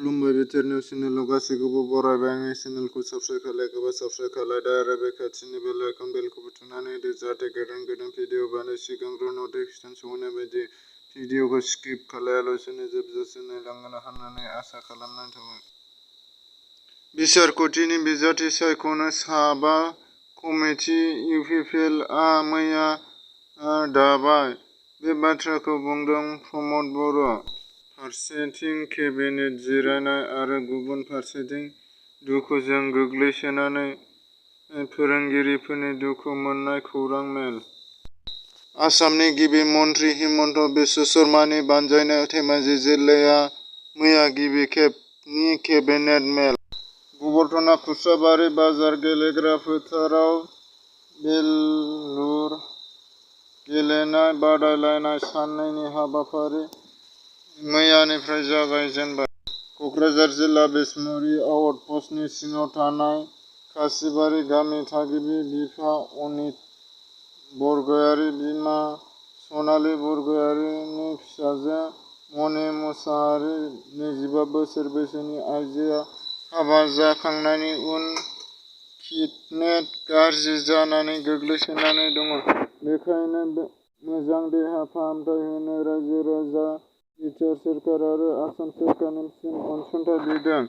खुलुमबाय बिथोरनियाव चेनेलाव गासैखौबो बरायबाय। आंनि चेनेलखौ साबस्क्राइब खालायखोबा साबस्क्राइब खालायदो आरो बे खाथिनि बेल आइकन बेलखौबो थुनानै होदो जाहाथे गोदान भिडिअ बानाय सिगांग्रो नटिफिकेसन सहैनाय बायदि। भिडिअखौ स्किप खालायालासेनो जोबजासे नायलांनो होननानै आसा खालामनाय थाबाय। बिसायख'थिनि बिजाथि सायख'नो साबा कमिटि इउपिपिएलआ मैया दाबाय। बे बाथ्राखौ बुंदों प्रमद बर'। फारसेथिं केबिनेट जिरायनाय आरो गुबुन फारसेथिं दुखुजों गोग्लैसोनानै फोरोंगिरिफोरनि दुखु मोननाय खौरां मेल। आसामनि गिबि मन्थ्रि हिमन्त बिश्व शर्मानि बानजायनायाव धेमाजि जिल्लाया मैया गिबि खेबनि केबिनेट मेल। गबर्धना खुस्राबारि बाजार गेलेग्रा फोथाराव बेलुर गेलेनाय बादायलायनाय साननैनि हाबाफारि मैयानिफ्राय जागायजेनबाय। क'क्राझार जिल्ला बिसमुरि आउट पस्टनि सिङाव थानाय खासिबारि गामि थागिबि बिफा अनित बरगयारि, बिमा सनालि बरगयारिनि फिसाजो मनि मुसाहारि 25 बोसोर बैसोनि आइजोआ हाबा जाखांनायनि उन किडनि गाज्रि जानानै गोग्लैसोनानै दङ। बेखायनो मोजां देहा फाहामथाय होनो रायजो-राजा, बिटिआर सोरखार आरो आसाम सोरखारनिसिम अनसुंथाइ बिदों।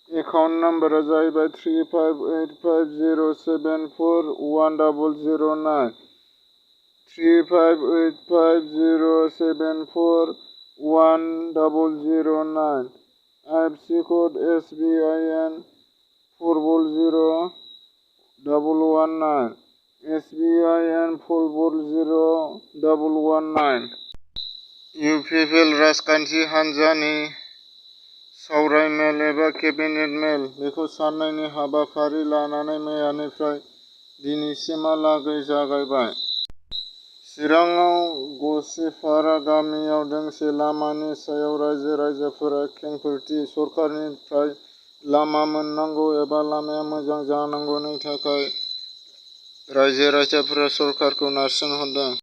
एकाउन्ट नम्बरआ जाहैबाय 35850741009 35850741009। आइएफएससि कड SBIN 400119 SBIN 400119। इउपिपिएल राजखान्थि हान्जानि सावराय मेल एबा केबिनेट मेल। बेखौ साननैनि हाबाफारि लानानै मैयानिफ्राय दिनैसिमहालागै जागायबाय। चिराङाव गसिपारा गामियाव दोंसे लामानि सायाव रायजो-राजाफोरा खेंफोरथि। सरखारनिफ्राय लामा मोननांगौ एबा लामाया मोजां जानांगौनि थाखाय रायजो-राजाफोरा सरखारखौ नारसिनहरदों।